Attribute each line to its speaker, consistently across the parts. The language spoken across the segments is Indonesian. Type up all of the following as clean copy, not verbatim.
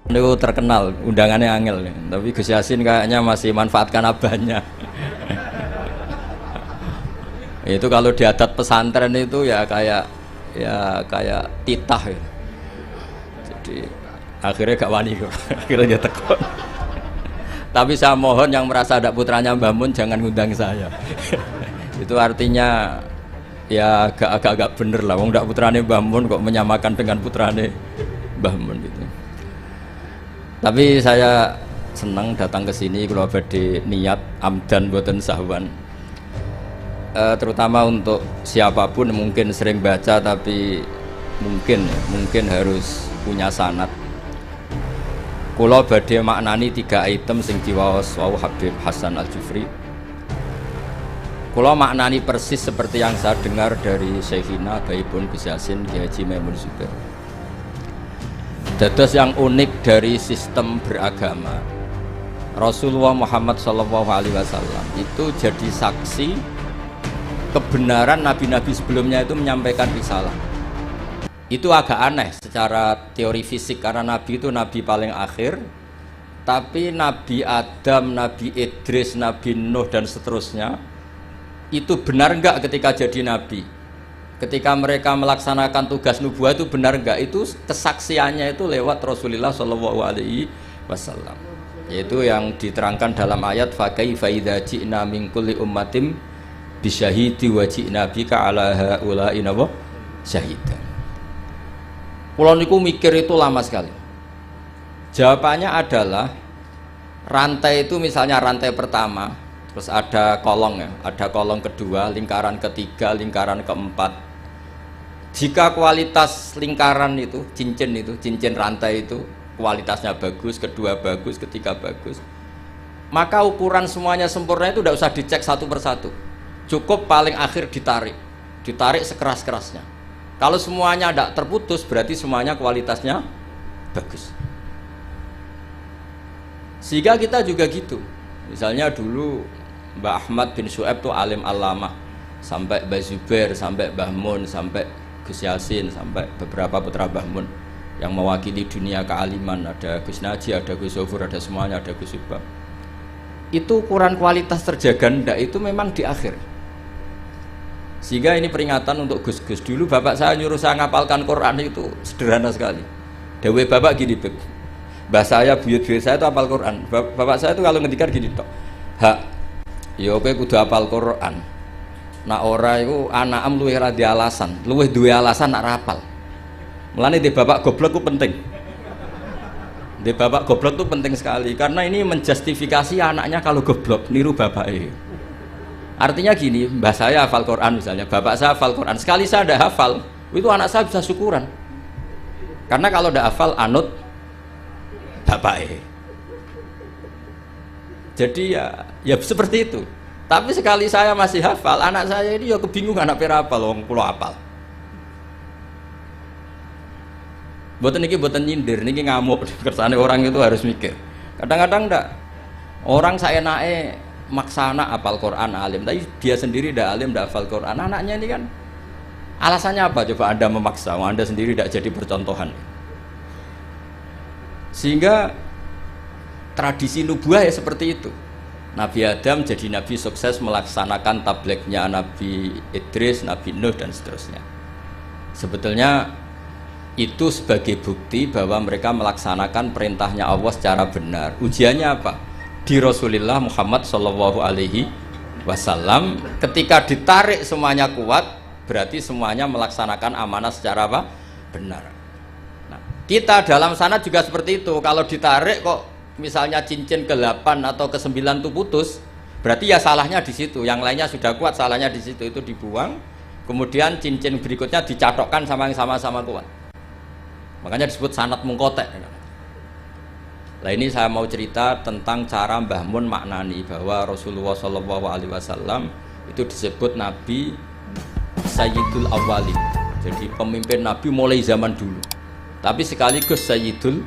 Speaker 1: Itu terkenal, undangannya angel, tapi Gus Yasin kayaknya masih manfaatkan abahnya. Itu kalau di adat pesantren itu kayak titah ya. Jadi akhirnya gak wani kok. Akhirnya dia tekon. Tapi saya mohon yang merasa ada putranya Mbah Mun jangan ngundang saya. Itu artinya ya agak bener lah. Wong ndak putrane Mbah Mun kok menyamakan dengan putrane Mbah Mun gitu. Tapi saya senang datang ke sini kalau badhe niat amdan boten sahwan. Terutama untuk siapapun mungkin sering baca tapi mungkin harus punya sanad. Kula badhe maknani 3 item sing diwaos wau Habib Hasan Al-Jufri. Kula maknani persis seperti yang saya dengar dari Syekhina Baipun Gus Yasin Ki Haji Maimun Zubair. Dados yang unik dari sistem beragama, Rasulullah Muhammad SAW itu jadi saksi kebenaran nabi-nabi sebelumnya itu menyampaikan risalah. Itu agak aneh secara teori fisik karena nabi itu nabi paling akhir, tapi Nabi Adam, Nabi Idris, Nabi Nuh dan seterusnya itu benar enggak ketika jadi nabi? Ketika mereka melaksanakan tugas nubuah itu benar enggak? Itu kesaksiannya itu lewat Rasulullah SAW, yaitu yang diterangkan dalam ayat fakaifa idza ji'na min kulli ummatin bisyahidi wa ji'na bika ala haula'i syahidan. Kula niku mikir itu lama sekali. Jawabannya adalah rantai itu misalnya rantai pertama, terus ada kolong ya, ada kolong kedua, lingkaran ketiga, lingkaran keempat. Jika kualitas lingkaran itu, cincin rantai itu kualitasnya bagus, kedua bagus, ketiga bagus, maka ukuran semuanya sempurna itu tidak usah dicek satu persatu. Cukup paling akhir ditarik sekeras-kerasnya. Kalau semuanya tidak terputus, berarti semuanya kualitasnya bagus. Sehingga kita juga gitu. Misalnya dulu Mbah Ahmad bin Syu'aib itu alim alamah, sampai Mbah Zubair, sampai Mbah Mun, sampai Gus Yasin, sampai beberapa putra Mbah Mun yang mewakili dunia kealiman. Ada Gus Naji, ada Gus Zofur, ada semuanya, ada Gus Subang. Itu ukuran kualitas terjaga ndak itu memang di akhir. Sehingga ini peringatan untuk Gus-Gus. Dulu bapak saya nyuruh saya ngapalkan Quran itu sederhana sekali. Dawe bapak gini, Beb. Mbah saya, buyut-buyut saya itu hafal Quran. Bapak saya itu kalau ngendikan gini tok. Hak, ya kowe kudu hafal Quran. Nak ora iku anakem luwih ra di alasan, luwih duwe alasan nak rapal. Mulane di bapak goblok itu penting. Di bapak goblok itu penting sekali karena ini menjustifikasi anaknya kalau goblok niru bapaknya. Artinya gini, mbah saya hafal Quran misalnya, bapak saya hafal Quran, sekali saya tidak hafal, itu anak saya bisa syukuran. Karena kalau tidak hafal anut bapaknya. Jadi ya seperti itu. Tapi sekali saya masih hafal, anak saya ini ya kebingungan anak hafal, wong kula hafal. Boten niki boten nyindir, niki ngamuk. Kersane orang itu harus mikir. Kadang-kadang ndak orang saenake maksana hafal Quran alim, tapi dia sendiri ndak alim, ndak hafal Quran. Anaknya ini kan alasannya apa? Coba Anda memaksa, Anda sendiri tidak jadi percontohan. Sehingga tradisi nubuah ya seperti itu. Nabi Adam jadi nabi sukses melaksanakan tablignya Nabi Idris, Nabi Nuh dan seterusnya. Sebetulnya itu sebagai bukti bahwa mereka melaksanakan perintahnya Allah secara benar. Ujiannya apa? Di Rasulullah Muhammad SAW ketika ditarik semuanya kuat, berarti semuanya melaksanakan amanah secara apa? Benar. Nah, kita dalam sana juga seperti itu. Kalau ditarik kok misalnya cincin ke-8 atau ke-9 itu putus, berarti ya salahnya di situ. Yang lainnya sudah kuat, salahnya di situ, itu dibuang. Kemudian cincin berikutnya dicatokkan sama yang sama-sama kuat. Makanya disebut sanad mungkotek. Nah ini saya mau cerita tentang cara Mbah Mun maknani bahwa Rasulullah SAW itu disebut Nabi Sayyidul Awwali. Jadi pemimpin Nabi mulai zaman dulu. Tapi sekaligus Sayyidul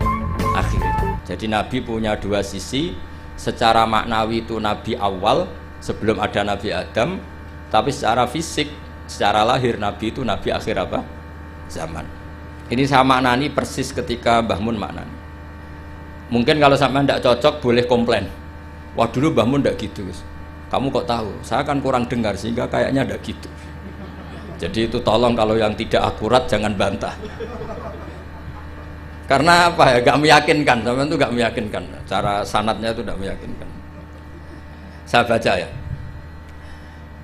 Speaker 1: Akhir. Jadi Nabi punya dua sisi. Secara maknawi itu Nabi awal sebelum ada Nabi Adam. Tapi secara fisik, secara lahir Nabi itu Nabi akhir apa? Zaman. Ini saya maknani persis ketika Mbah Mun maknani. Mungkin kalau sampai tidak cocok boleh komplain. Wah dulu Mbah Mun tidak gitu, Gus. Kamu kok tahu? Saya kan kurang dengar sehingga kayaknya tidak gitu. Jadi itu tolong kalau yang tidak akurat jangan bantah. Karena apa ya? Gak meyakinkan, sampean itu gak meyakinkan. Cara sanadnya itu tidak meyakinkan. Saya baca ya.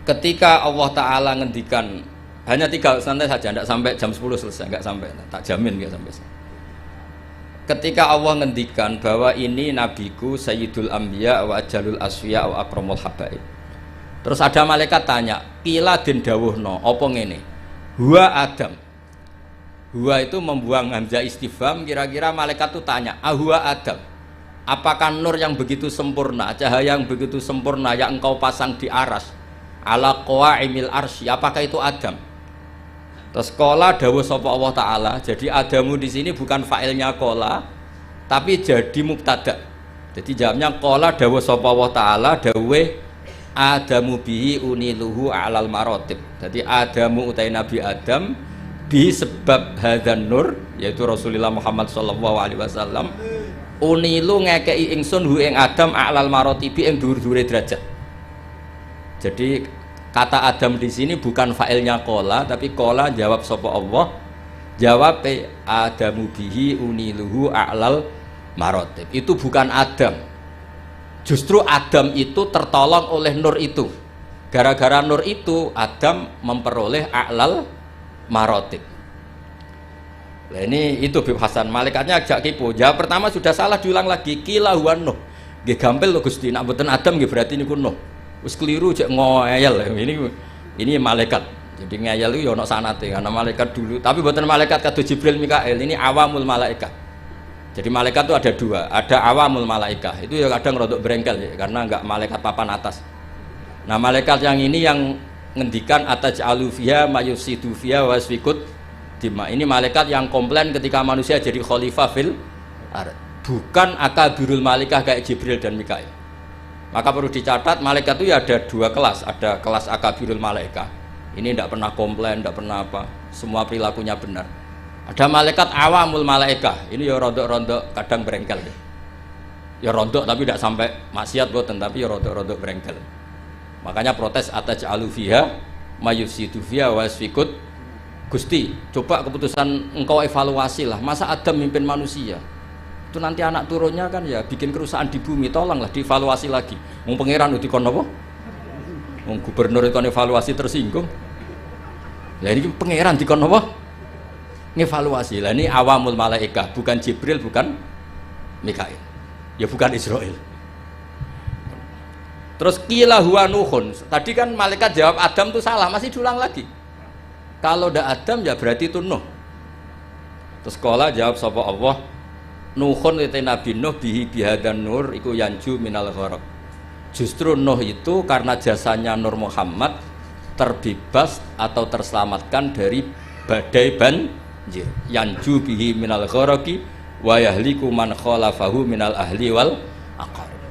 Speaker 1: Ketika Allah Ta'ala ngendikan hanya 3 santai saja, tidak sampai jam 10 selesai, nggak sampai, tak jamin nggak sampai. Ketika Allah ngendikan bahwa ini nabiku Sayyidul Anbiya wa Ajalul Asfiya wa Akramul Habaib. Terus ada malaikat tanya, kila den dawuhno, apa ngene? Huwa Adam. Huwa itu membuang hamzah istifham, kira-kira malaikat itu tanya, huwa Adam. Apakah nur yang begitu sempurna, cahaya yang begitu sempurna yang engkau pasang di aras, ala qawaimil arsy, apakah itu Adam? Terus kola dawuh sapa Allah Ta'ala. Jadi Adamu di sini bukan fa'ilnya kola, tapi jadi mubtada. Jadi jawabnya kola dawuh sapa Allah Ta'ala dawuh Adamu bihi uniluhu alal marotib. Jadi Adamu utai Nabi Adam bi sebab hadzan nur, yaitu Rasulullah Muhammad sallallahu alaihi wasallam, unilu ngekei ingsun hu ing Adam alal marotibi ing dhuwur-dhuwure derajat. Jadi kata Adam di sini bukan fa'ilnya kola, tapi kola jawab sapa Allah, jawab Adamu bihi uniluhu a'lal marotib. Itu bukan Adam. Justru Adam itu tertolong oleh nur itu. Gara-gara nur itu Adam memperoleh a'lal marotib. Nah ini itu Bib Hasan. Malaikatnya agak kipu. Jawab pertama sudah salah, diulang lagi. Kila huwa Nuh. Nggih gampil lho Gusti. Nek mboten Adam nggih berarti niku Nuh. Wis keliru cek ngoyel. Ini malaikat. Jadi ngeyel itu ya ono sanate karena malaikat dulu, tapi bukan malaikat kata Jibril Mikael, ini awamul malaikat. Jadi malaikat itu ada 2, ada awamul malaikat. Itu ya kadang rodok berengkel ya, karena enggak malaikat papan atas. Nah, malaikat yang ini yang ngendikan ataj'alu fiha mayusidu fiha wasfikut dima. Ini malaikat yang komplain ketika manusia jadi khalifah fil ard. Bukan akabirul malaikah kayak Jibril dan Mikael. Maka perlu dicatat, malaikat itu ya ada 2 kelas. Ada kelas akabirul malaikah, ini tidak pernah komplain, tidak pernah apa, semua perilakunya benar. Ada malaikat awamul malaikah, ini ya rontok-rontok kadang berengkel ya rontok tapi tidak sampai maksiat boten, tapi ya rontok-rontok berengkel. Makanya protes ataj'alu fiha mayusidu fiha wasfikut. Gusti, coba keputusan engkau evaluasi lah, masa Adam mimpin manusia itu nanti anak turunnya kan ya bikin kerusakan di bumi, tolonglah dievaluasi lagi. Wong pangeran uti kon apa? Wong gubernur kon evaluasi tersinggung. Lah ini pangeran dikon apa? Ngevaluasi. Lah ini awamul malaikah, bukan Jibril, bukan Mikail. Ya bukan Israel. Terus qila huwa Nuhun. Tadi kan malaikat jawab Adam itu salah, masih diulang lagi. Kalau ndak Adam ya berarti itu Nuh. Terus qala jawab sapa Allah, Nuhun itu Nabi Nuh bihi bihadan nur iku yanju minal gharaq. Justru Nuh itu karena jasanya Nur Muhammad terbebas atau terselamatkan dari badai banjir. Yanju bihi minal gharaqi wa yahliku man khalafahu minal ahli wal aqarib.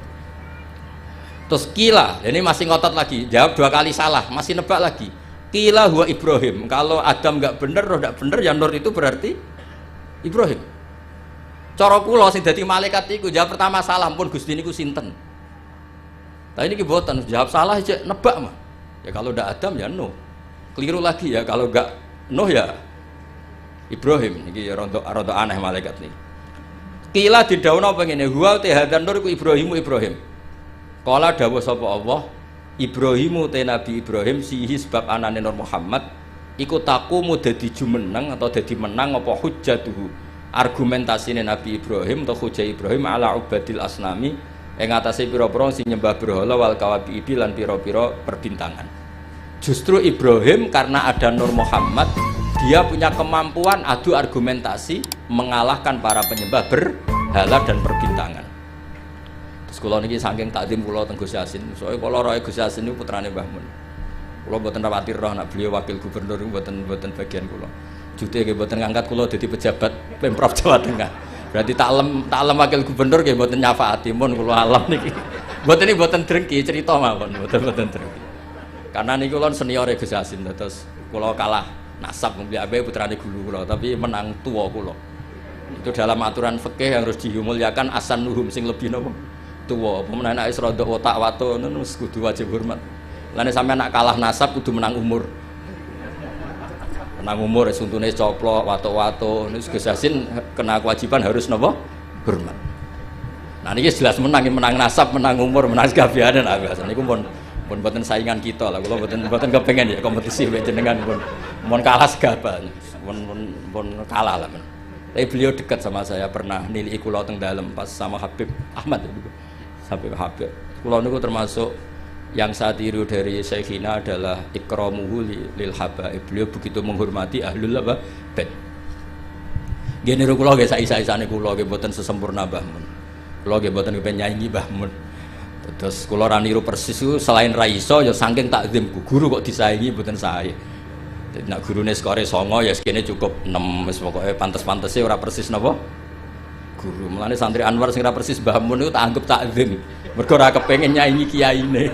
Speaker 1: Terus kila, ini masih ngotot lagi, jawab 2 kali salah, masih nebak lagi. Kila huwa Ibrahim. Kalau Adam enggak benar, Nuh enggak benar, ya Nur itu berarti Ibrahim. Cara kula sing dadi malaikat iku jawab pertama salah, pun Gusti niku sinten. Nah ini kibotan jawab salah aja nebak mah. Ya kalau ndak Adam ya Nuh. Keliru lagi ya kalau enggak Nuh ya Ibrahim. Iki ya rontok aneh malaikat nih. Kila didhawuhna apa ngene, huwa te hadan nur iku Ibrahim. Kala dawuh sapa Allah, Ibrahimu te Nabi Ibrahim sihi sebab anane Nur Muhammad iku taqumu dadi jumeneng atau dadi menang apa hujjatuhu. Argumentasine Nabi Ibrahim atau hujjah Ibrahim ala ubadil asnami ing atase pira-pira sing nyembah berhala wal kawabibi lan pira-pira perbintangan. Justru Ibrahim karena ada Nur Muhammad, dia punya kemampuan adu argumentasi mengalahkan para penyembah berhala dan perbintangan. Terus kula niki saking takdim kula teng Gus Yasin, soalnya kula roe Gus Yasin niku putrane Mbah Mun. Kula mboten rawati roh nek beliau wakil gubernur mboten bagian kula. Jute nggih mboten ngangkat kula dadi pejabat Pemprov Jawa Tengah. Berarti tak lem wakil gubernur nggih mboten nyafaati mun kula alam niki. Mboten iki mboten drengki cerita mawon, mboten drengki. Karena niku kula senior Gus Yasin, terus kula kalah nasab mbek abe putrane guru kula, tapi menang tuwa kula. Itu dalam aturan fikih yang harus dimuliakan asanuhum sing lebih nopo tuwa. Pemenang anak rada otak wato ngono wis kudu wajib hormat. Lane sampean nak kalah nasab kudu menang umur. Menang umur suntune coplok wato-wato niku Gus Yasin kena kewajiban harus nopo hormat. Nah niki jelas menang nasab, menang umur, menang sekabiane nah biasa niku pun mboten saingan kita lah. Kula mboten kepengen ya kompetisi mbek jenengan pun kalah segabah. Pun kalah lah. Tapi beliau dekat sama saya, pernah nilai kula teng dalem pas sama Habib Ahmad itu. Sampai Habib. Kula niku termasuk yang saya tiru dari Syekhina adalah ikramuhu lil habaib. Beliau begitu menghormati ahlul bait. Nggih niru kula nggih saisa-isane kula nggih mboten sesempurna Mbah Mun. Kula nggih mboten kepen nyanyi Mbah Mun. Terus kula ra niru persis itu selain ra iso ya saking takzimku. Guru kok disaingi mboten sae. Nek gurune skore 9 ya sekene cukup 6 wis pokoke pantes-pantese ora persis napa guru. Mulane santri Anwar sing ora persis Mbah Mun niku tak anggap takzim. Mergo ora kepengin nyaingi kiyaine.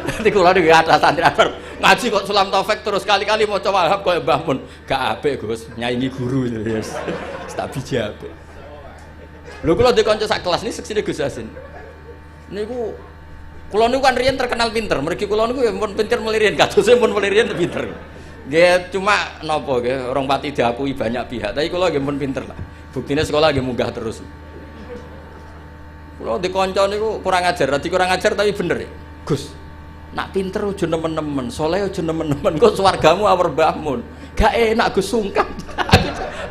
Speaker 1: Dadi kula niku ada santri Anwar ngaji kok Sulam Taufik terus kali-kali maca Wahab koyo Mbah Mun. Gak apik Gus, nyaingi guru yes. Tak biji apik. Lho kula ndek kanca sak kelas niki seksine Gus Yasin. Niku kula niku kan riyen terkenal pinter, mergi kula niku ya pun pinter melirin, kadose pun melirin pinter. Nggih cuma napa nggih orang pati diakui banyak pihak, tapi kula nggih pun pinter lah. Buktine sekolah nggih munggah terus. Kula di kanca niku kurang ajar, dadi kurang ajar tapi bener ya. Gus, nak pinter aja nemen-nemen, saleh aja nemen-nemen, kok swargamu awur Mbah Mun. Gak enak Gus sungkan.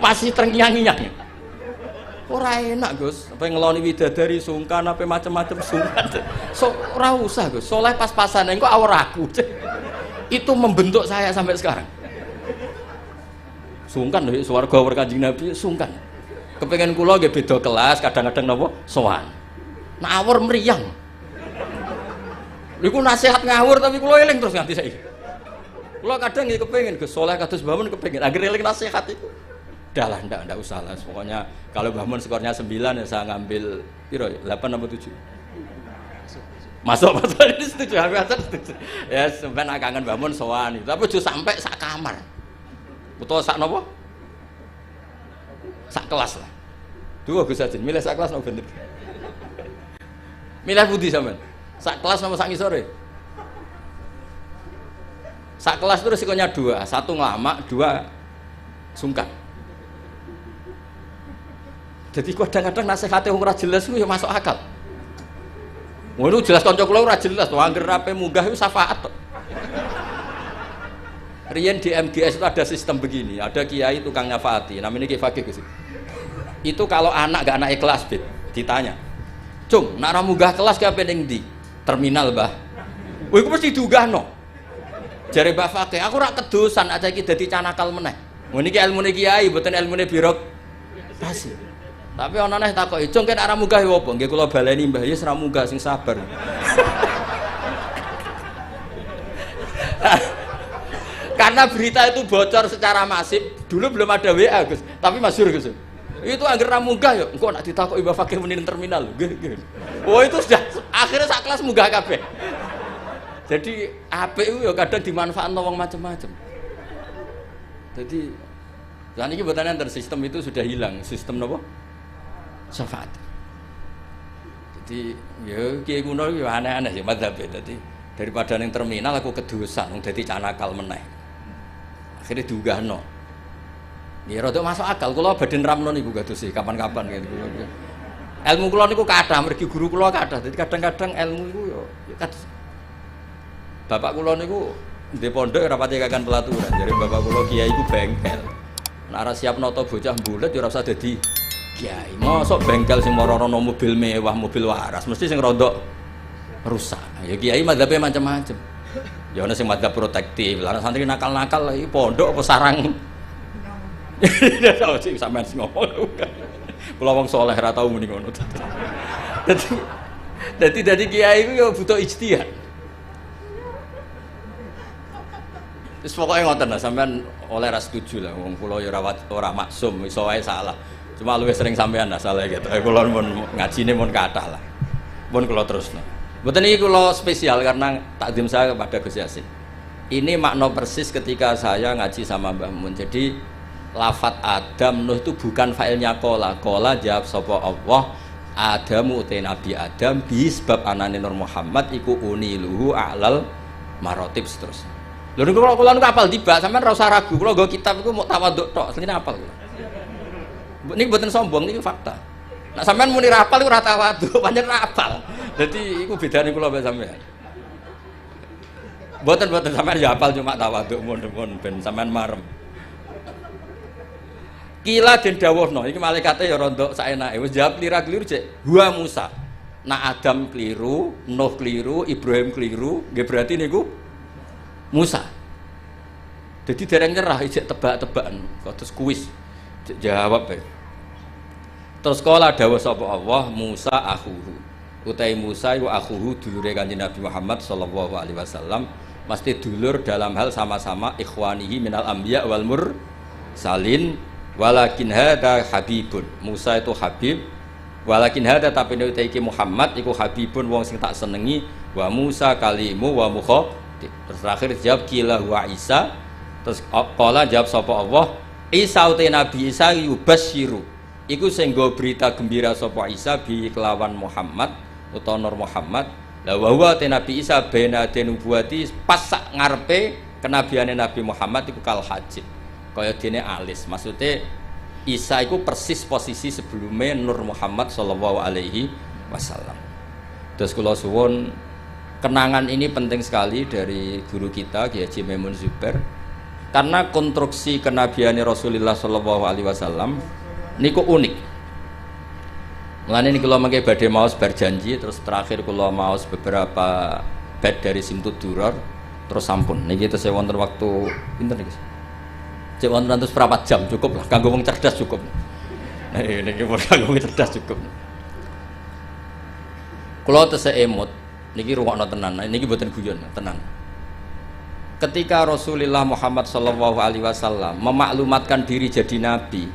Speaker 1: Masih terngiang-ngiang. Ora enak Gus, apa ngeloni widadari sungkan apa macam-macam sungkan. So ora usah Gus, soleh pas-pasan engko awur aku. Itu membentuk saya sampai sekarang. Sungkan lho swarga awur Kanjeng Nabi sungkan. Kepengen kula nggih beda kelas, kadang-kadang napa sowan. Nawur mriyang. Niku nasihat ngawur tapi kula eling terus nganti saiki. Kula kadang nggih kepengin Gus soleh kados Mbah Mun kepengin. Akhir eling nasihat itu. Udah lah, enggak usah lah. Pokoknya kalau Mbah Mun skornya 9 ya saya ngambil piro 8 atau 7. Masuk ini setuju, setuju. Ya sampean kangen Mbah Mun sowan itu. Tapi aja sampai sak kamar. Utawa sak napa? Sak kelas lah. Dua Gus Yasin, milih sak kelas napa bener? Milih pundi sampean? Sak kelas napa sak ngisore? Sak kelas itu resikonya 2, 1 ngelamak, 2 sungkan. Jadi kadang-kadang nasihatnya ora jelas itu ya masuk akal. Ngono jelas kanca kula ora jelas, to anggere rape munggah itu syafaat to. Riyen di MGS itu ada sistem begini, ada kiai tukang nyafaati, namanya Kiai Fakih Gus. Itu kalau anak gak anak kelas bid, ditanya. Cung, nak ra munggah kelas ki ape ning ndi? Terminal, Mbah. Wah, iku mesti diunggahno. Jare Mbah Fakih, aku ora kedosan aja iki dadi canakal meneh. Ngono iki ilmune kiai, mboten ilmune birokrasi. Tapi ana neh takoki, "Cung ken arah munggah yo apa?" Nggih kula baleni Mbah, ya ora munggah sing sabar. Karena berita itu bocor secara masif, dulu belum ada WA, Gus. Tapi masyhur, Gus. Itu angger ra munggah yo, engko nek ditakoki Mbah Fakih muni terminal. Nggih. Oh, itu sudah akhirnya sak kelas munggah kabeh. Jadi apik itu ya kadang dimanfaatno wong macam-macam. Jadi lan iki mboten enten sistem itu sudah hilang, sistem napa? Syafaat. Jadi ya kiai kuno yo aneh-aneh sih madzhabe. Dadi daripada ning terminal aku kedosan wong dadi canakal meneh. Akhirnya diunggahno. Nggih rada masuk akal kula badhe nramno niku kados kapan-kapan gitu. Ilmu kula niku kathah mergi guru kula kathah. Dadi kadang-kadang ilmu iku yo kados bapak kula niku di pondok ora pati kakan pelaturan. Jadi bapak kula kiai iku bengkel. Nek ora siap nata bocah mbulet ya ora usah dadi kiai. Mosok bengkel sing marana mobil mewah, mobil waras, mesti sing rada rusak. Ya kiai madzhabe macam-macam. Ya ana sing madzhab protektif, lan santri nakal-nakal iki pondok apa sarang. Ya sik sampean sing ngomong. Kula wong saleh ora tau muni ngono. Dadi kiai iku ya butuh ijtihad. Wis pokoke ngoten lah sampean oleh ra setuju lah wong kula ya ora maksum iso wae salah. Cuma luwih sering sampean lah salah gitu. Kula mun ngajine mun kathah lah. Mun kula terusno. Mboten iki kula spesial karena takdim saya kepada Gus Yasin. Ini makna persis ketika saya ngaji sama Mbah Mun. Jadi lafat Adam Nuh itu bukan failnya kola. Kola jawab sapa Allah Adamu utai Nabi Adam bi sebab anane Nur Muhammad iku uniluhu a'lal marotib seterusnya. Lho niku kula apal tiba sampean ora usah ragu. Kula nggo kitab iku mau tawaduk tok, asline apal kula. Niki mboten sombong niki fakta. Nek sampean muni ra apal iku ora tawaduk, pancen ra apal. Dadi iku bedane kula mbek sampean. Mboten sampean ya apal cuma tawaduk mun ben sampean marem. Kila den dawuhno iki malaikate ya rontok saenake wis jawab klira-kliru cek huwa Musa. Nah Adam keliru, Nuh keliru, Ibrahim keliru, nggih berarti niku Musa. Jadi dereng nyerah ijek tebak-tebakan, terus kuis jawab ya. Terus kala dawuh sapa Allah Musa akhuhu. Utai Musa iku akhuhu dulure Kanjeng Nabi Muhammad sallallahu alaihi wasallam, mesti dulur dalam hal sama-sama ikhwanihi minal anbiya wal mursalin. Walakin hada habibun, Musa itu habib. Walakin hada tapi nek iki Muhammad iku habibun wong sing tak senengi. Wa Musa kalimu wa mukhatib. Terus terakhir jawab kila wa Isa. Terus qala jawab sapa Allah Isa uti Nabi Isa yubasyiru. Iku sing nggo berita gembira sapa Isa bi kelawan Muhammad utawa Nur Muhammad. La wa huwa te Nabi Isa bena denubuati pas sak ngarepe kenabiane Nabi Muhammad iku kal hajib. Kaya dene alis, maksudnya Isa itu persis posisi sebelumnya Nur Muhammad sallallahu alaihi wasallam. Terus kula suwun kenangan ini penting sekali dari guru kita Kiai Haji Maimun Zubair, karena konstruksi kenabian Rasulullah sallallahu alaihi wasallam niku unik. Mulane niki kula mangke badhe maos berjanji, terus terakhir kula maos beberapa bait dari Simtud Duror, terus sampun niki tesih wonten waktu pinten niki? Cek wonten 100 jam cukup lah, kanggo wong cerdas cukup. Niki kanggo wong cerdas cukup. Kula tesih emut, niki rungokno tenan, niki mboten guyon, tenan. Ketika Rasulullah Muhammad sallallahu alaihi wasallam memaklumatkan diri jadi nabi,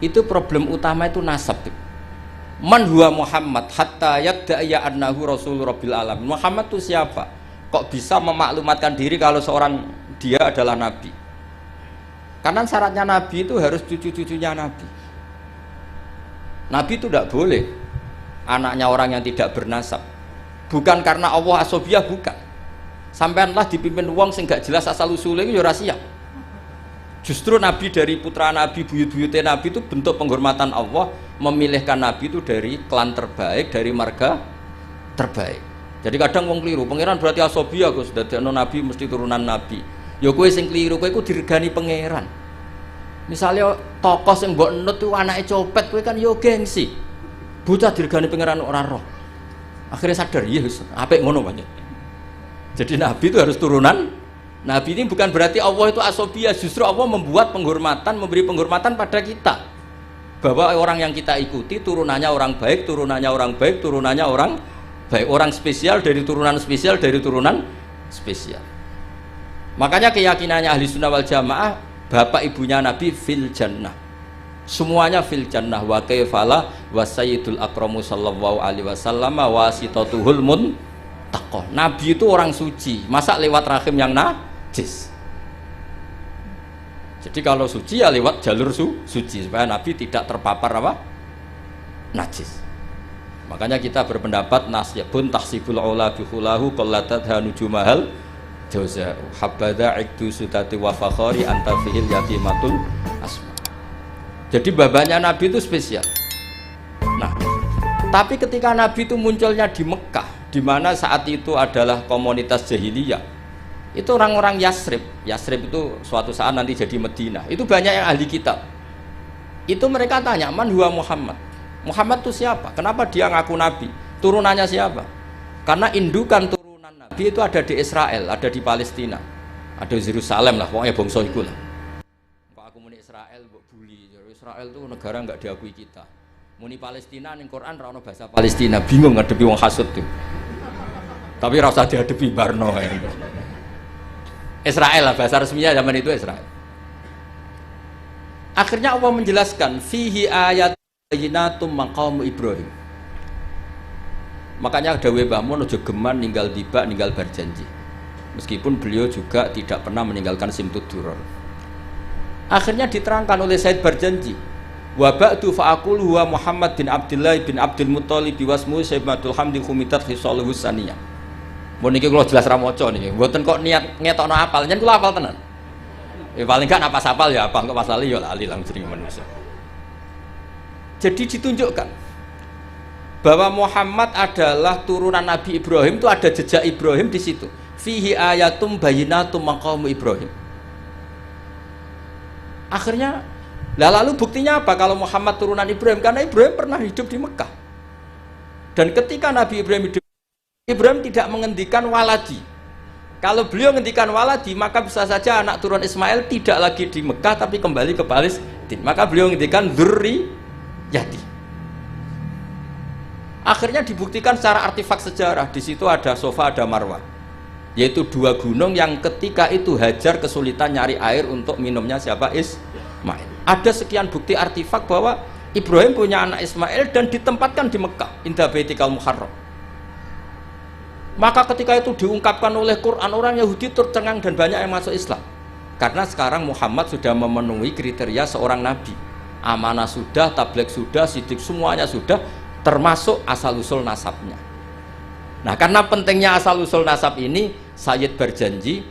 Speaker 1: itu problem utama itu nasab. Man huwa Muhammad hatta yadda'a annahu rasul rabbil alamin. Muhammad itu siapa? Kok bisa memaklumatkan diri kalau seorang dia adalah nabi? Karena syaratnya Nabi itu harus cucu-cucunya Nabi. Nabi itu tidak boleh anaknya orang yang tidak bernasab. Bukan karena Allah asobiah, bukan. Sampaianlah dipimpin wong sing gak jelas asal usulnya itu ya rahasia. Justru Nabi dari putra Nabi, buyut-buyutnya Nabi itu bentuk penghormatan Allah, memilihkan Nabi itu dari klan terbaik, dari marga terbaik. Jadi kadang wong keliru, pangeran berarti asobiah Gus, dadekno Nabi mesti turunan Nabi. Ya kowe sing keliru, kowe iku diregani pangeran. Misalnya tokoh sing mbok nut itu anake copet, kowe kan yo gengsi. Bocah diregani pangeran ora roh. Akhirnya sadar, iya apik ngono banyak. Jadi Nabi itu harus turunan. Nabi ini bukan berarti Allah itu asobiah, justru Allah membuat penghormatan, memberi penghormatan pada kita. Bahwa orang yang kita ikuti turunannya orang baik, turunannya orang baik, turunannya orang baik, orang spesial dari turunan spesial dari turunan spesial. Makanya keyakinannya ahli sunnah wal jamaah, bapak ibunya Nabi fil jannah, semuanya fil jannah. Wa kaifala wa sayyidul akramu sallallahu alaihi wasallam wasitatuhul muntaqah. Nabi itu orang suci, masa lewat rahim yang najis? Jadi kalau suci ya lewat jalur suci supaya Nabi tidak terpapar apa? Najis. Makanya kita berpendapat nasyabun tahsibul aula bi khulahu qallatadha nujumahal jauza habada ikdu sutati wa fakhari anta fihil yatimatul asma. Jadi babanya Nabi itu spesial. Nah, tapi ketika Nabi itu munculnya di Mekah, di mana saat itu adalah komunitas jahiliyah, itu orang-orang Yasrib. Yasrib itu suatu saat nanti jadi Madinah. Itu banyak yang ahli kitab. Itu mereka tanya, man huwa Muhammad? Muhammad itu siapa? Kenapa dia ngaku Nabi? Turunannya siapa? Karena indukan turunan Nabi itu ada di Israel, ada di Palestina, ada di Yerusalem lah, pokoknya bangsa itu lah. Kalau aku muni Israel, mbok buli. Israel itu negara nggak diakui kita. Muni Palestina, ning Quran ra ono bahasa Palestina, bingung ngadepi wong hasud tuh. Tapi ra usah dihadapi barno ya. Israel lah bahasa resminya zaman itu Israel. Akhirnya Allah menjelaskan fihi ayat bayyinatum maqam Ibrahim. Makanya dawe Mbah Mun aja geman ninggal tiba ninggal berjanji. Meskipun beliau juga tidak pernah meninggalkan Simtud Duror. Akhirnya diterangkan oleh Said Barjanji, wa ba'du fa'aqul huwa Muhammad bin Abdullah bin Abdul Muttalib wasmu Sayyidatul Hamdi khumitat khisaluhu saniyah. Mun niki kula jelas ra maca niki, mboten kok niat ngetokno apal, nyen kula apal tenan. Paling gak napas apal ya apa, kok pasal ya lali lang jeneng manusia. Jadi ditunjukkan bahwa Muhammad adalah turunan Nabi Ibrahim, itu ada jejak Ibrahim di situ. Fihi ayatum bayyinatum maqamu Ibrahim. Akhirnya, lalu buktinya apa kalau Muhammad turunan Ibrahim? Karena Ibrahim pernah hidup di Mekah. Dan ketika Nabi Ibrahim hidup, Ibrahim tidak menghentikan waladi. Kalau beliau menghentikan waladi, maka bisa saja anak turun Ismail tidak lagi di Mekah tapi kembali ke Palestina. Maka beliau menghentikan dzurriyyati. Akhirnya dibuktikan secara artefak sejarah. Di situ ada Safa, ada Marwah, yaitu dua gunung yang ketika itu Hajar kesulitan nyari air untuk minumnya siapa? Ismail. Ada sekian bukti artefak bahwa Ibrahim punya anak Ismail dan ditempatkan di Mekah, inda baitikal muharram. Maka ketika itu diungkapkan oleh Quran, orang Yahudi tercengang dan banyak yang masuk Islam. Karena sekarang Muhammad sudah memenuhi kriteria seorang nabi. Amanah sudah, tabligh sudah, sidik semuanya sudah, termasuk asal-usul nasabnya. Nah, karena pentingnya asal-usul nasab ini, Sayyid Barjanji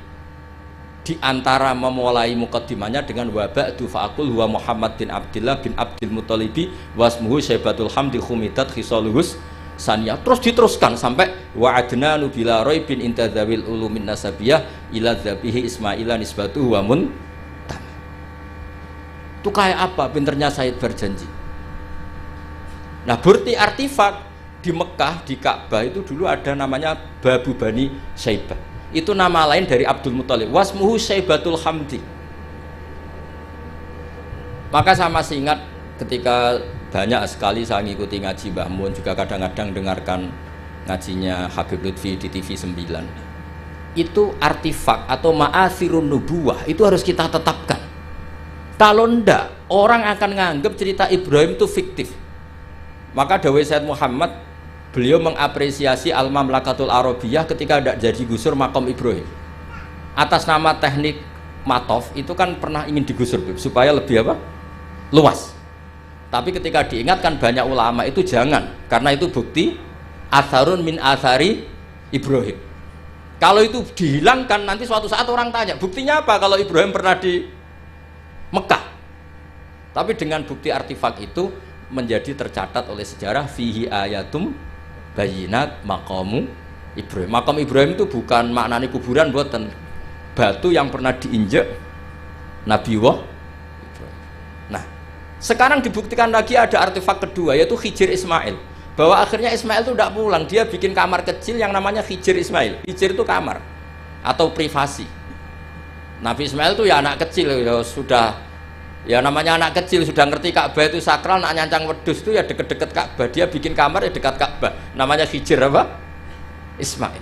Speaker 1: di antara memulai mukaddimahnya dengan wa ba'du fa'aqul huwa Muhammad bin Abdullah bin Abdul Muttalibi wasmuhu Sayyidatul Hamdi khumitat khisaluhus saniyah. Terus diteruskan sampai wa adnanu bila raibin intadzawil ulumin nasabiyah ila dzabihi Ismaila nisbatuhu wa muntam. Itu kayak apa pinternya Sayyid Barjanji. Nah, bukti artefak di Mekah, di Ka'bah itu dulu ada namanya Babu Bani Syaibah. Itu nama lain dari Abdul Muttalib. Wasmuhu Sayyidatul Hamdi. Maka saya masih ingat ketika banyak sekali saya ngikuti ngaji Mbah Mun, juga kadang-kadang dengarkan ngajinya Habib Lutfi di TV 9. Itu artefak atau ma'athirun nubuwah itu harus kita tetapkan. Kalau ndak, orang akan nganggap cerita Ibrahim itu fiktif. Maka dawuh Said Muhammad, beliau mengapresiasi Al-Mamlakatul Arabiyah ketika tidak jadi gusur makom Ibrahim. Atas nama teknik matof itu kan pernah ingin digusur supaya lebih apa? Luas. Tapi ketika diingatkan banyak ulama itu jangan, karena itu bukti atharun min athari Ibrahim. Kalau itu dihilangkan nanti suatu saat orang tanya, buktinya apa kalau Ibrahim pernah di Mekah? Tapi dengan bukti artefak itu menjadi tercatat oleh sejarah fihi ayatum bayinat maqamu Ibrahim. Makam Ibrahim itu bukan maknanya kuburan, buatan batu yang pernah diinjak Nabi Ibrahim. Nah, sekarang dibuktikan lagi ada artefak kedua, yaitu Hijir Ismail. Bahwa akhirnya Ismail itu tidak pulang, dia bikin kamar kecil yang namanya Hijir Ismail. Hijir itu kamar atau privasi. Nabi Ismail itu ya anak kecil, ya sudah, ya namanya anak kecil sudah ngerti Ka'bah itu sakral, nak nyancang wedus itu ya deket-deket Ka'bah, dia bikin kamar ya dekat Ka'bah, namanya Hijir apa? Ismail.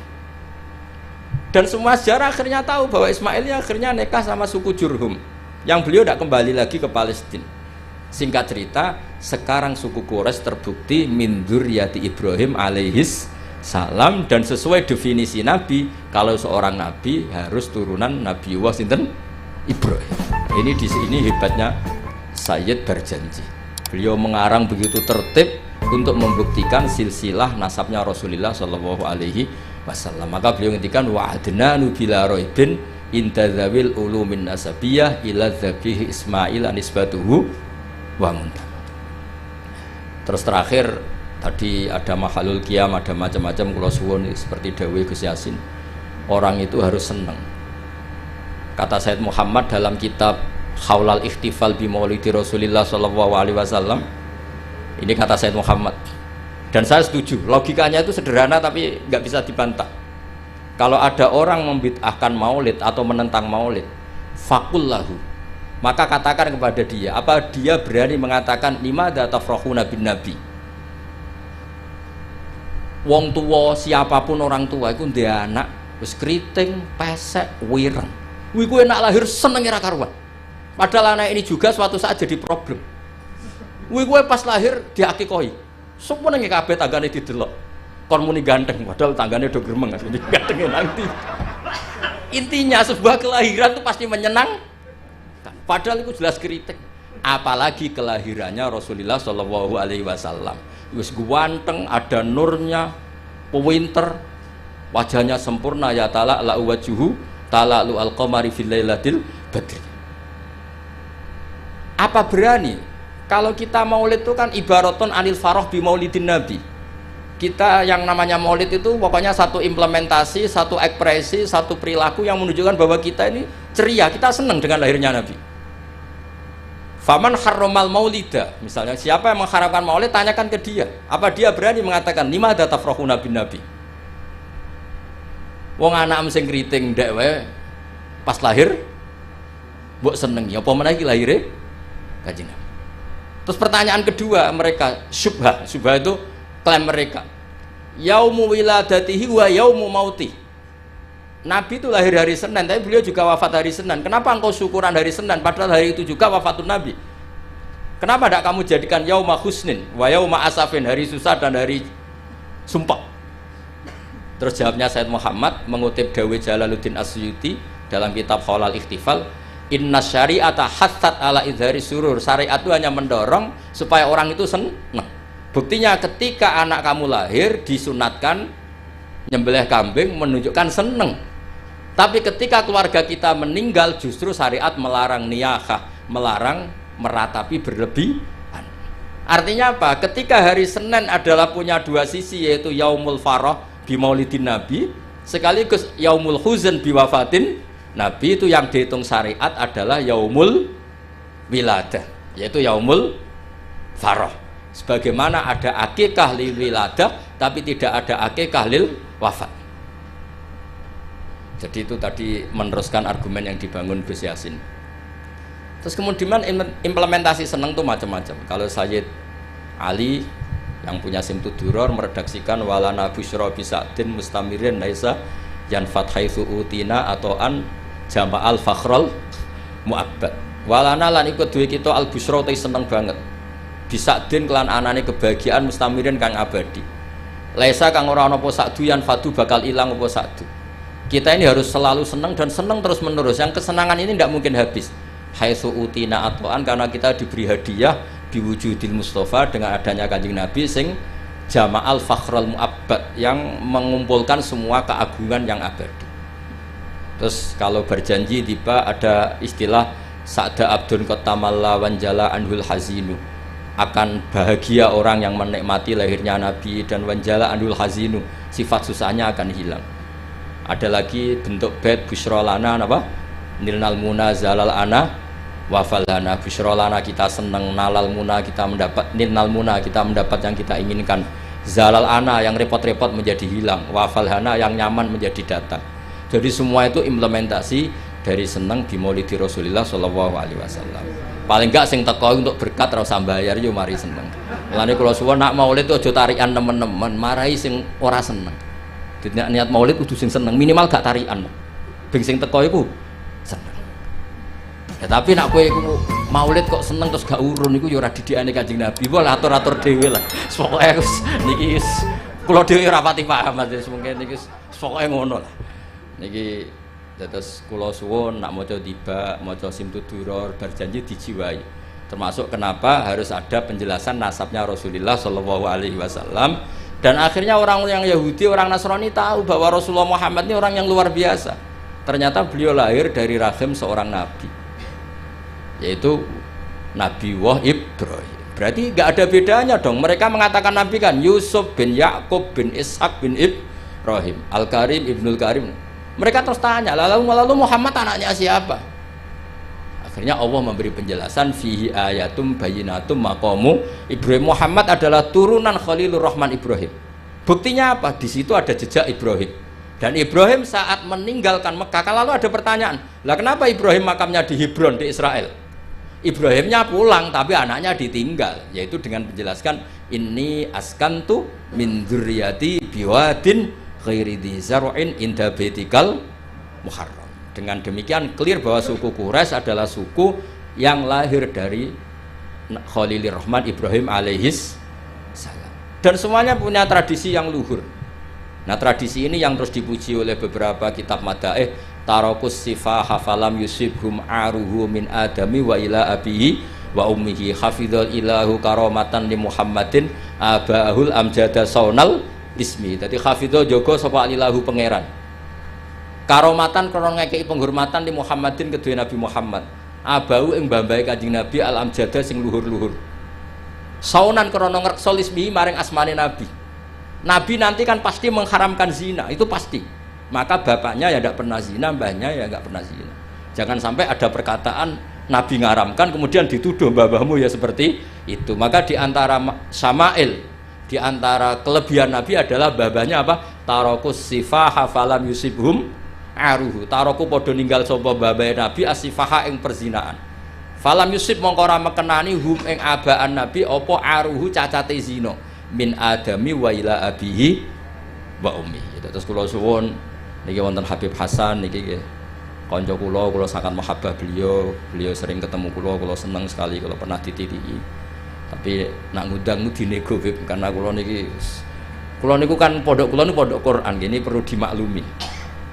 Speaker 1: Dan semua sejarah akhirnya tahu bahwa Ismail ya akhirnya nikah sama suku Jurhum, yang beliau tidak kembali lagi ke Palestina. Singkat cerita, sekarang suku Quraisy terbukti min dzurriyyati Ibrahim alaihis salam, dan sesuai definisi Nabi, kalau seorang Nabi harus turunan Nabi sinten Ibrahim. Ini di sini hebatnya Sayyid Barjanji. Beliau mengarang begitu tertib untuk membuktikan silsilah nasabnya Rasulullah Shallallahu Alaihi Wasallam. Maka beliau ngendikan wa adnanu bila roibin intadzawil ulumin nasabiyah ila dzabihi Ismail anisbatuhu wa muntam. Terus terakhir tadi ada mahalul qiyam, ada macam-macam kula suwun seperti dawuh Gus Yasin. Orang itu harus senang. Kata Said Muhammad dalam kitab Haulal Ikhtifal bi Maulidi Rasulillah sallallahu alaihi wasallam. Ini kata Said Muhammad. Dan saya setuju, logikanya itu sederhana tapi nggak bisa dibantah. Kalau ada orang membid'ahkan maulid atau menentang maulid, fakullahu, maka katakan kepada dia, apa dia berani mengatakan limadza tafrakhuna bin nabi? Wong tua, siapapun orang tua itu dia anak wis kriting, pesek, wireng. Kuwi ku enak lahir seneng ora karuan. Padahal anak ini juga suatu saat jadi problem. Kuwi pas lahir diakikohi. Semua nang kabeh tanggane didelok. Kon muni ganteng padahal tanggane do gremeng asline gantenge nanti. Intinya sebuah kelahiran itu pasti menyenangkan. diserahkan. Padahal itu jelas kritik. Apalagi kelahirannya Rasulullah Shallallahu Alaihi Wasallam. Wis ganteng, ada nurnya, pinter, wajahnya sempurna ya ta'ala la wajuhu tala'lu al-qamari fil lailatil badri. Apa berani kalau kita maulid itu kan ibaraton anil faroh bi maulidin nabi. Kita yang namanya maulid itu pokoknya satu implementasi, satu ekspresi, satu perilaku yang menunjukkan bahwa kita ini ceria, kita senang dengan lahirnya nabi. Faman harromal maulida, misalnya siapa yang mengharamkan maulid, tanyakan ke dia. Apa dia berani mengatakan lima ada tafrahuna bin nabi? Wong anak sing kriting ndek wae pas lahir mbok senengi apa meneh iki lahire Kanjeng Nabi. Terus pertanyaan kedua mereka syubhah itu klaim mereka. Yaumu wiladatihi wa yaumu mauti. Nabi itu lahir hari Senin, tapi beliau juga wafat hari Senin. Kenapa engkau syukuran hari Senin padahal hari itu juga wafatun Nabi? Kenapa tidak kamu jadikan yauma husnin wa yauma asafin, hari susah dan hari sumpah? Terus jawabnya Sayyid Muhammad mengutip Dawe Jalaluddin Asyuti dalam kitab Khalal Ikhtifal, inna syari'ata hatsat ala idhari surur. Syariat itu hanya mendorong supaya orang itu senang. Buktinya ketika anak kamu lahir disunatkan nyembelih kambing menunjukkan senang. Tapi ketika keluarga kita meninggal justru syariat melarang niyahah, melarang meratapi berlebihan. Artinya apa? Ketika hari Senin adalah punya dua sisi, yaitu yaumul farah bi maulidin nabi sekaligus yaumul huzn bi wafatin nabi, itu yang dihitung syariat adalah yaumul wiladah, yaitu yaumul farah. Sebagaimana ada akikah lil wiladah tapi tidak ada akikah lil wafat. Jadi itu tadi meneruskan argumen yang dibangun Gus Yasin. Terus kemudian implementasi seneng itu macam-macam. Kalau Sayyid Ali yang punya Simtud Duror meredaksikan walana busyra bisadin mustamirin laisa yanfat haitsu utina atau an jama'al fakhrul mu'abbad. Walana lan ikut duwe kita al busyra te seneng banget. Bisadin kelan anane kebahagiaan mustamirin kang abadi. Laisa kang ora ana apa sakdu yanfatu bakal ilang apa sakdu. Kita ini harus selalu senang dan senang terus menerus. Yang kesenangan ini tidak mungkin habis. Haitsu utina atoan, karena kita diberi hadiah biwujudil Mustafa dengan adanya Kanjeng Nabi sing jama'al fakhrul mu'abbad, yang mengumpulkan semua keagungan yang abadi. Terus kalau berjanji tiba ada istilah sa'da abdun qatamalla wanjala anhul hazinu, akan bahagia orang yang menikmati lahirnya Nabi, dan wanjala anhul hazinu, sifat susahnya akan hilang. Ada lagi bentuk bait busyrolana apa? Nilnal muna zalal ana wafalana. Busyrolana kita senang, nalal muna kita mendapat, nilnal muna kita mendapat yang kita inginkan, zalal ana yang repot-repot menjadi hilang, wafalhana yang nyaman menjadi datang. Jadi semua itu implementasi dari senang di maulidi Rasulullah Shallallahu Alaihi Wasallam. Paling enggak sing teko untuk berkat ora usah bayar yo mari seneng. Mulane kula suwun nak maulid itu aja tarikan teman-teman, marahi sing ora seneng. Niat maulid kudu sing seneng, minimal gak tarian. Bing sing teko iku seneng. Ya tapi nak kowe iku maulid kok seneng terus gak urun iku ya ora didikane Kanjeng Nabi. Wah atur-atur dhewe lah. Pokoke niki kula dhewe ora pati paham, wis mungkin niki pokoke ngono lah. Niki terus kula suwun nak maca tiba, maca Simtud Duror berjanji dijiwai. Termasuk kenapa harus ada penjelasan nasabnya Rasulullah Shallallahu Alaihi Wasallam. Dan akhirnya orang yang Yahudi, orang Nasrani tahu bahwa Rasulullah Muhammad ini orang yang luar biasa. Ternyata beliau lahir dari rahim seorang nabi, yaitu Nabi Ibrahim. Berarti nggak ada bedanya dong. Mereka mengatakan nabi kan Yusuf bin Yakub bin Ishak bin Ibrahim, Al-Karim Ibnul Karim. Mereka terus tanya, lalu Muhammad anaknya siapa? Akhirnya Allah memberi penjelasan fihi ayatum bayinatum maqamu Ibrahim. Muhammad adalah turunan Khalilur Rahman Ibrahim. Buktinya apa? Di situ ada jejak Ibrahim. Dan Ibrahim saat meninggalkan Mekah, lalu ada pertanyaan, lah kenapa Ibrahim makamnya di Hebron di Israel? Ibrahimnya pulang tapi anaknya ditinggal, yaitu dengan menjelaskan inni askantu min dzurriyyati biwadin ghairi dzi zar'in inda baitikal muharram. Dengan demikian clear bahwa suku Quraisy adalah suku yang lahir dari Khalilur Rahman Ibrahim alaihis salam. Dan semuanya punya tradisi yang luhur. Nah tradisi ini yang terus dipuji oleh beberapa kitab madaih, tarakus sifah hafalam yusibhum aruhu min adami wa ila abihi wa ummihi hafidhal ilahu karomatan li Muhammadin abahul amjada saunal ismi. Dadi hafidhal jaga sapa ilahu pangeran karomatan krana ngekeki penghormatan li Muhammadin kedue Nabi Muhammad abahu ing mbambahe Kanjeng Nabi al amjada sing luhur-luhur saunan krana ngreksa ismi maring asmane Nabi. Nabi nanti kan pasti mengharamkan zina, itu pasti. Maka bapaknya ya tidak pernah zina, mbahnya ya nggak pernah zina. Jangan sampai ada perkataan Nabi ngaramkan kemudian dituduh mbah-mbahmu ya seperti itu. Maka di antara syama'il, di antara kelebihan Nabi adalah babahnya apa? Tarokus sifah falam yusibhum aruhu. Taroku podo ninggal sapa babahe Nabi asifaha ing perzinaan. Falam yusib mongko ora mekenani hum ing abaan Nabi apa aruhu cacate zina. Min adami wa ila abihi wa ummi. Terus kula suwun niki wonten Habib Hasan niki nggih kanca kula sangat mahabbah beliau sering ketemu kula seneng sekali kalau pernah dititiki. Tapi nak ngundang dinego karena kula niku kan pondok kula niku pondok Quran, ini perlu dimaklumi.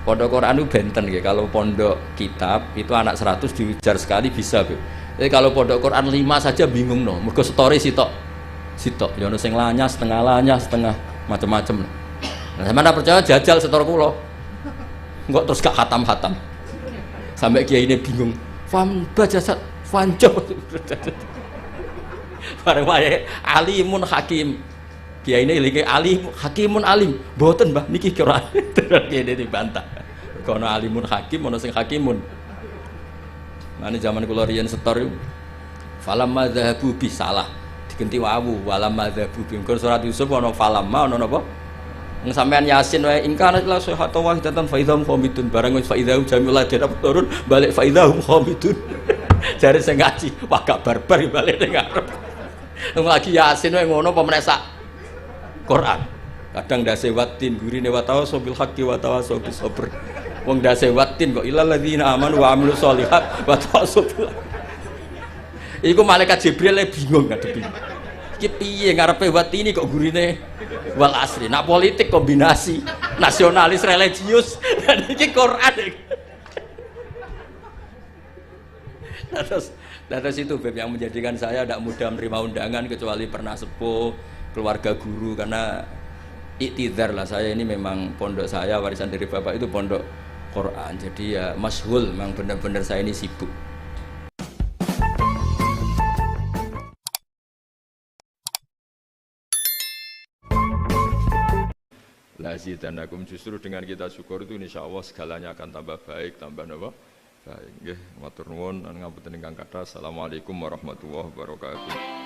Speaker 1: Pondok Quran itu benten nggih, kalau pondok kitab itu anak 100 diujar sekali bisa, Beb. Tapi kalau pondok Quran 5 saja bingung no, mergo story sitok ya ono sing lanyas, setengah macam-macam. Nah, sampeyan ora percaya jajal setor kula. Engko terus gak khatam-khatam. Sampai kiai ini bingung. Fam bajasat fanjo. Bareng wae alimun hakim. Kiai ini lagi alim, hakimun alim. Mboten, Mbah, niki kira kene dibantah. Kono alimun hakim, ono sing hakimun. Mane zaman kula riyen setor iku falamma dzahabu bisalah. Digenti wawu walamma dzahabu bi. Surat Yusuf ono falamma ono napa? Wong sampean Yasin wae ingkana la sahatu wahidatan fa idzahum khamidun barang wis fa idzahum jamil ladina turun balik fa idzahum khamidun. Jare sing ngaji wah gak barbar balik ning ngarep. Wong lagi Yasin wae ngono apa meneh sak Quran. Kadang dase watin gurine wa tawasobil haqqi wa tawasobis sabr. Wong dase watin kok ilal ladzina amanu wa amilus sholihat wa tawasobil. Iku malaikat Jibril bingung ngadepi. Iki piye ngarepe watini kok gurine wal asri. Nak politik kombinasi nasionalis religius dan iki Quran. Terus itu Beb yang menjadikan saya tidak mudah menerima undangan kecuali pernah sepuh keluarga guru karena iktidar lah saya ini memang pondok saya warisan dari bapak itu pondok Quran jadi ya masyhul memang benar-benar saya ini sibuk. Lazidanakum justru dengan kita syukur itu insya Allah segalanya akan tambah baik tambah apa? Baik nggih matur nuwun ngapunten ingkang kathah. Assalamualaikum warahmatullahi wabarakatuh.